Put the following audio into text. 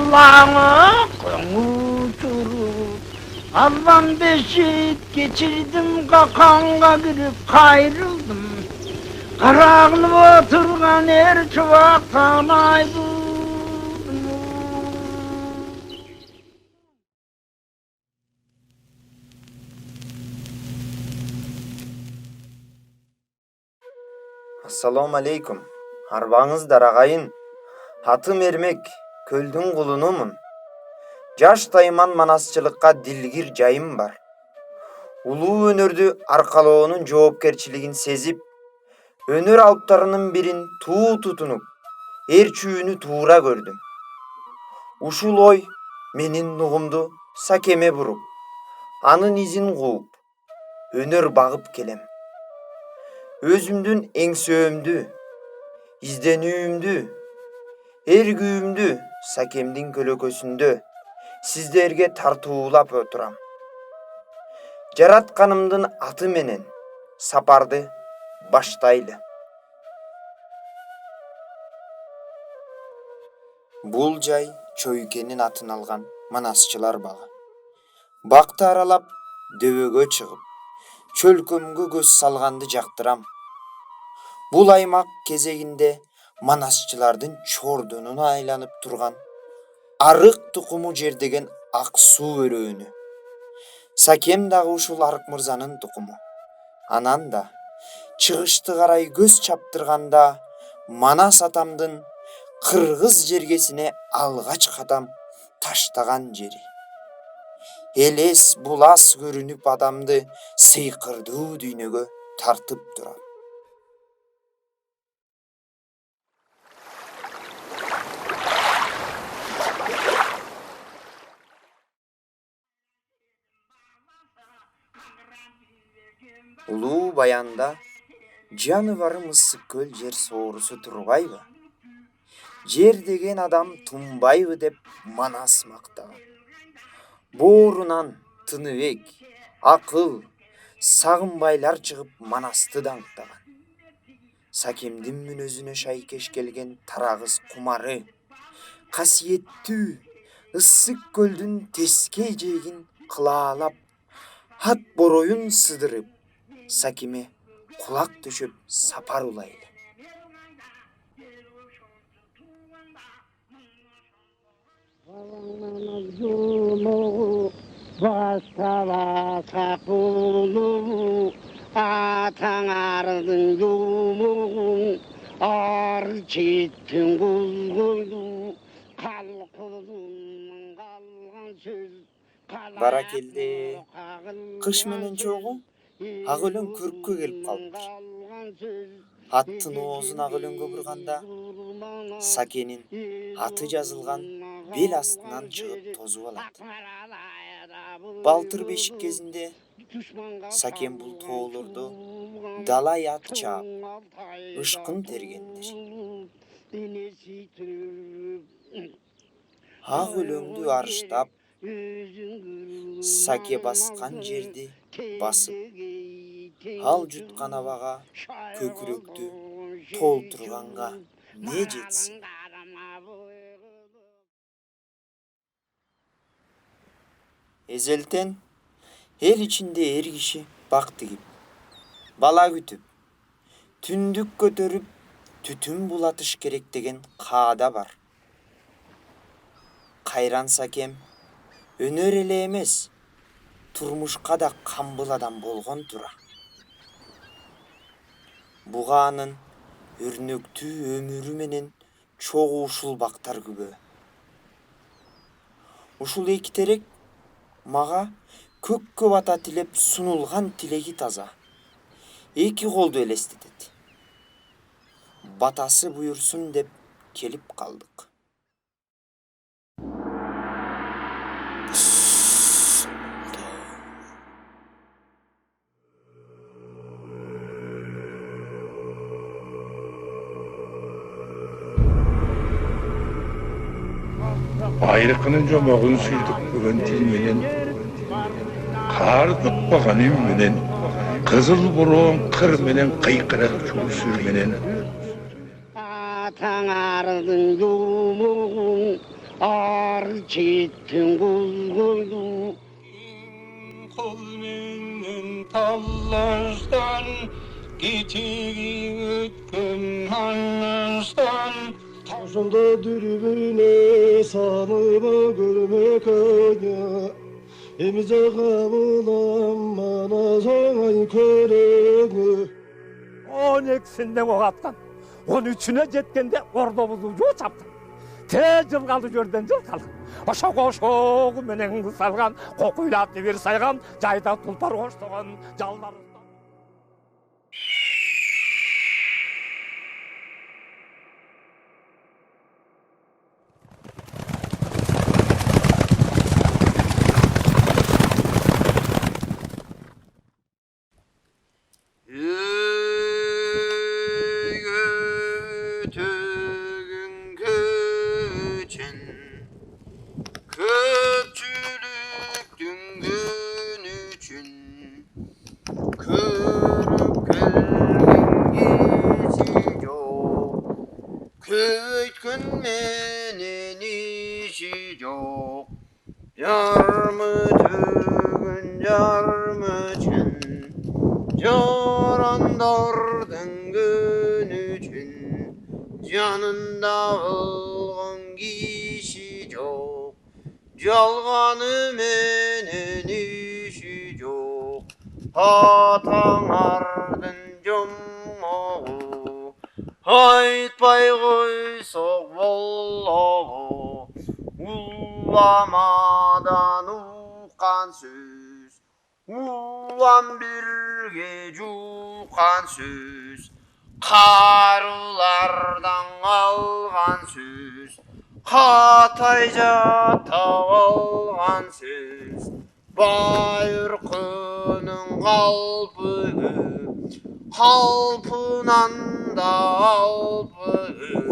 Allah'ına uçurup Allah'ın beşit geçirdim kakanğa girip kayrıldım. Karağılıp oturgan er çuvaktan ayrıldım. Assalamu aleykum. Arбаңыздар ағайын. Атым Ермек, көлдің құлынымын. Жаштайман манасчылыққа дилгир жайым бар. Улуу өнөрдү аркалоонун жоопкерчилигин сезип, өнөр алыптарынын бирин туу тутунуп, эр-чүүнү туура көрдүм. Ушул ой менин нугумду Сакеме буруп, анын изин кууп, өнөр багып келем. Өзүмдүн эңсөөмдү, изденүүмдү, эргүүмдү Сакемдин көлөкөсүндө сиздерге тартуулап отурам. Жаратканымдын аты менен сапарды баштайлы. Бул жай Чөйкенин атын алган манасчылар багы. Бакты аралап, дөбөгө чыгып, чөлкөмгө көз салганды жактырам. Бул аймак кезегинде манасчылардын чордонуна айланып турган арык тукуму жердеген ак суу өрөөнү. Сакем дагы ушул Арык мырзанын тукуму. Анан да чыгышты карай көз чаптырганда Манас атамдын Кыргыз жергесине алгач кадам таштаган жери. Элес булас көрүнүп адамды сыйкырдуу дүйнөгө тартып турат. Улуу баянда жаныбары мысык көл жер соорусу турбайбы? Жер деген адам тунбайбы деп Манас мактаган. Боорунан Тыныбек, Акыл, Сагынбайлар чыгып Манасты даңктаган. Сакемдин мүнөзүнө шайкеш келген тарагыз кумары, касиеттүү ысык көлдүн тескей жээгин кылаалап, ат бороюн сыдырып, Сакеме кулак төшөп сапар улайлы. Бастала кулу атаңардын жумугун ар четтин кулгулду калкулун калган сөз. Баракелде кыш менен чогуу ак өлөң көрккө келип калыптыр. Аттын оозун ак өлөңгө бурганда Сакенин аты жазылган бел астынан чыгып тозуп алат. Балтыр бешик кезинде Сакем бул тоолордо далай ат чаап, ышкын тергендир. Ак өлөңдү арыштап, Саке баскан жерди басып, ал жуткан абага көкүрөктү толтурганга не жетсин? Эзелтен эл ичинде эр киши бак тигип, бала күтүп, түндүк көтөрүп, түтүн булатыш керек деген каада бар. Кайран Сакем өнөр эле эмес, турмушка да камбыл адам болгон тура. Буга анын өрнөктүү өмүрү менен чогуу ушул бактар күбө. Ушул эки терек мага көккө бата тилеп сунулган тилеги таза. Эки колду элестетет. Батасы буйрсун деп келип калдык. Айрыкынын жомогун сүйдүк бүгөн тил менен, кардык баган үн менен, кызыл бороон кыр менен, кыйкырак чуу сүр менен. Атаңардын жумугун арчиттің құзғылду Kol menen tallaştan Geçeri ötkün anlaştan Taşında dürbüne sanıma görmek aya Emize kabılan bana soğan körüngü 12сінде оғаттан 13-үне жеткенде ордобузду жуу чаптым те жылгалды жерден жыл калдым ошо кошогу менен салган кокуйлатты бир сайган жайда тулпар коштогон жалдар Tügün köçen Köpçülüktün gün üçün Körüp kelgen geçi yok Köytkün menen işi yok Yarmı tügün yarmı çen Jarandardın gün üçün Canında olgan kişi yok Jalganı menen işi yok Ataňardın jomogu Aytpay koysok bollagu Ullamadan uqqan söz Ulan birge juqan söz Qarulardan algan söz Hatayca algan söz Bayırkının kalpıgı Kalpınan da alpıgı